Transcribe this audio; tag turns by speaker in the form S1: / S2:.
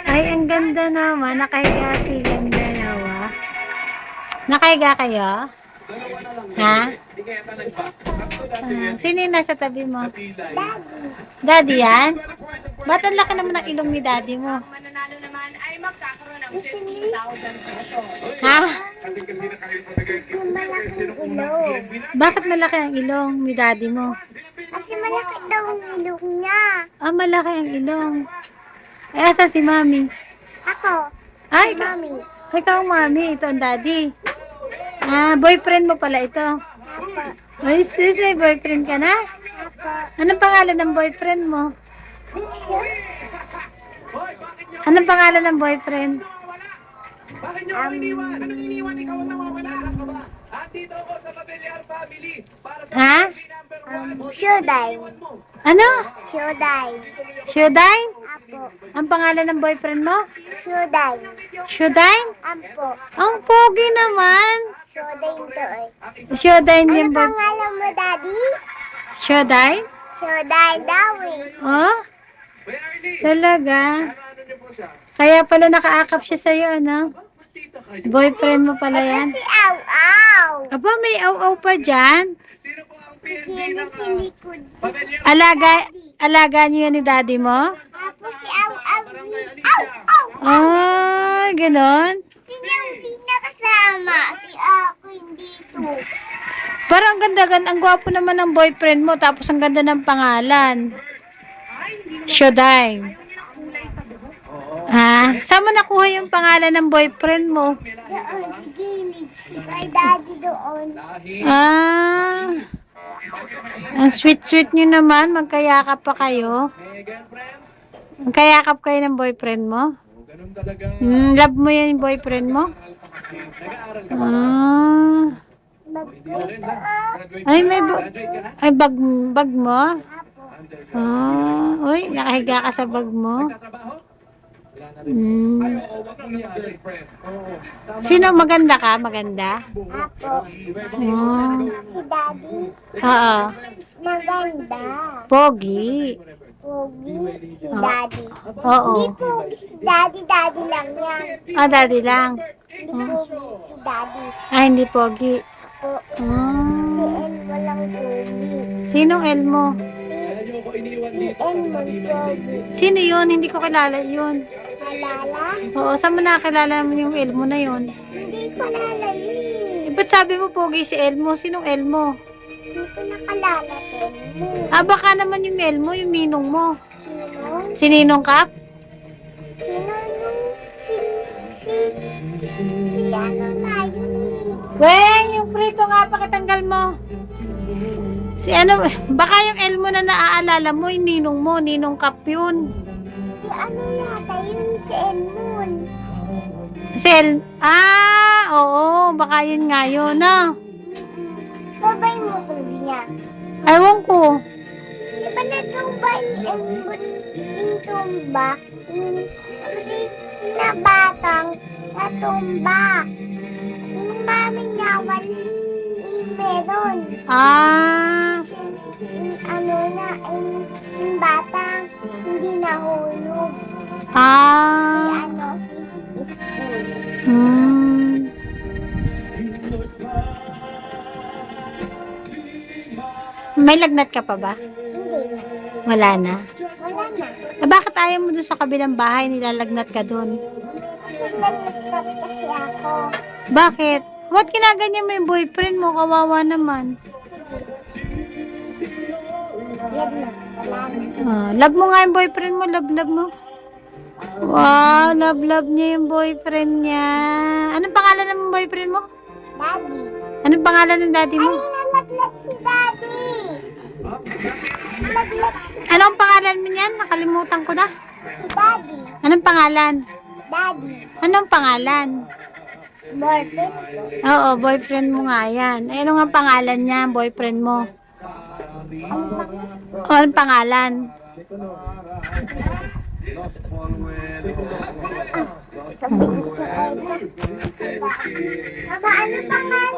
S1: Ay, ang ganda naman. Nakahiga silang dalawa. Nakahiga kayo? Ha? Sino yung nasa tabi mo? Daddy yan? Ba't ang laki naman ng ilong ni daddy mo?
S2: Mananalo naman ay magkakaroon ng 50,000 pesos.
S1: Ha?
S3: Yung malaking ilong.
S1: Bakit malaki ang ilong ni daddy mo?
S3: Kasi malaki daw ang ilong niya.
S1: Ah, malaki ang ilong. Eh, asa si mami?
S3: Ako,
S1: Ay,
S3: mami.
S1: ikaw mami. Ito ang daddy. Ah, boyfriend mo pala ito.
S3: Ako,
S1: Ay, sis, may boyfriend ka na?
S3: ako.
S1: Anong pangalan ng boyfriend mo?
S3: Sure.
S1: Anong pangalan ng boyfriend?
S4: Bakit niyo ako iniwan? Anong iniwan? Ikaw ang nawawala ka ba? Andito ako sa Pamilyar Family para sa
S1: Ha?
S4: family number 1.
S3: Shoday.
S1: Ano?
S3: Shoday.
S1: Shuday?
S3: Apo.
S1: Ang pangalan ng boyfriend mo?
S3: Shoday.
S1: Shuday?
S3: Ampo.
S1: Ang pogi naman.
S3: Shoday to eh.
S1: Shuday
S3: Ano
S1: yung boyfriend.
S3: pangalan mo, Daddy?
S1: Shuday?
S3: Shoday daw eh.
S1: Oh?
S4: May Arlie,
S1: Talaga?
S4: ano niyo po siya?
S1: Kaya pala nakaakap siya sa'yo, ano?
S4: Tita kayo.
S1: Boyfriend mo pala yan.
S3: Si Aw Aw.
S1: Aba, may aw-aw pa dyan.
S4: Sino po ang PNP
S3: Kini
S4: ng
S3: sa likod.
S4: Pamilyar
S1: Alaga niyo yan ni daddy mo?
S3: Apo si Aw Aw. Aw Aw.
S1: Ah, ganon.
S3: Sino hindi nakasama? Si ako hindi to.
S1: Parang ang ganda, ang gwapo naman ng boyfriend mo, tapos ang ganda ng pangalan. Shoday. Ha? Saan mo nakuha yung pangalan ng boyfriend mo?
S3: Doon, sa gilid. Kay Daddy doon.
S1: Ah. Ang sweet-sweet nyo naman, magkayakap pa kayo.
S4: May girlfriend?
S1: Magkayakap kayo ng boyfriend mo?
S4: O, ganun talaga.
S1: Love mo yan yung boyfriend mo?
S4: Nag-aaral ka ba?
S1: Ah.
S4: Hindi na rin, ha? Graduate
S1: Ay,
S4: ka
S1: may
S4: na?
S1: ba-
S4: Graduate ka na?
S1: Ay, bag mo?
S3: Apo.
S1: Ah. Uy, nakahiga ka sa bag mo.
S4: Nagtatrabaho? Wala na rin.
S1: Hmm.
S4: Ay, oo, wag nang girlfriend. Oo. Tama.
S1: Sino maganda ka? Maganda?
S3: Apo.
S1: Oh.
S3: Si Daddy.
S1: Oo.
S3: Maganda.
S1: Pogi.
S3: Pogi. Si Daddy.
S1: Oo.
S3: Hindi pogi si Daddy. Daddy lang yan.
S1: Ah, daddy lang.
S3: Hindi pogi si Daddy.
S1: Ah, hindi pogi.
S3: Po. Si
S1: Hmm.
S3: Elmo lang pogi.
S1: Sinong Elmo?
S4: Kaya niyo ako iniwan
S3: Si
S4: dito.
S3: Elmo pogi.
S1: Sino yun? Hindi ko kilala yun.
S3: Alala?
S1: Oo, saan mo nakakilala mo yung Elmo na yun?
S3: Hindi ko alala yun.
S1: Eh, ba't sabi mo pogi si Elmo? Sinong Elmo?
S3: Hindi ko nakalala si Elmo.
S1: Ah, baka naman yung Elmo, yung ninong mo.
S3: Sino?
S1: Si Ninong Kap?
S3: Sino yung si ano na yun eh.
S1: Weng, yung prito nga, pakitanggal mo. Si ano, baka yung Elmo na naaalala mo, yung ninong mo, Ninong Kap yun.
S3: Si ano yata yun si Elmon.
S1: Oo, baka yun nga yun, ah.
S3: Babay mo ko niya.
S1: Ewan ko.
S3: Di ba natumba ni Elmon? Yung tumba? Yung na batang natumba. Yung mami niya yung meron.
S1: Ah,
S3: Yung ano na, yung batang hindi nahulog. Si
S1: ah,
S3: ano, si school.
S1: hmm. May lagnat ka pa ba?
S3: Hindi.
S1: Wala na.
S3: Wala na.
S1: Eh, bakit ayaw mo doon sa kabilang bahay, nilalagnat ka doon?
S3: Naglalagkat kasi ako.
S1: Bakit? Ba't kinaganyan mo yung boyfriend mo? Kawawa naman.
S3: Yan na. Wala na.
S1: Ah, love mo nga yung boyfriend mo, love mo. Wow, love niya yung boyfriend niya. Anong pangalan ng boyfriend mo?
S3: Daddy.
S1: Anong pangalan ng daddy
S3: Ay,
S1: mo?
S3: nalaglag si Daddy. Nalaglag
S1: Anong pangalan mo niyan? Nakalimutan ko na.
S3: si Daddy.
S1: Anong pangalan?
S3: Daddy.
S1: Anong pangalan?
S3: Boyfriend.
S1: Oo, boyfriend mo nga yan. Ay, ano nga pangalan niya, boyfriend mo? O, anong pangalan?
S3: Mama, ano pangalan?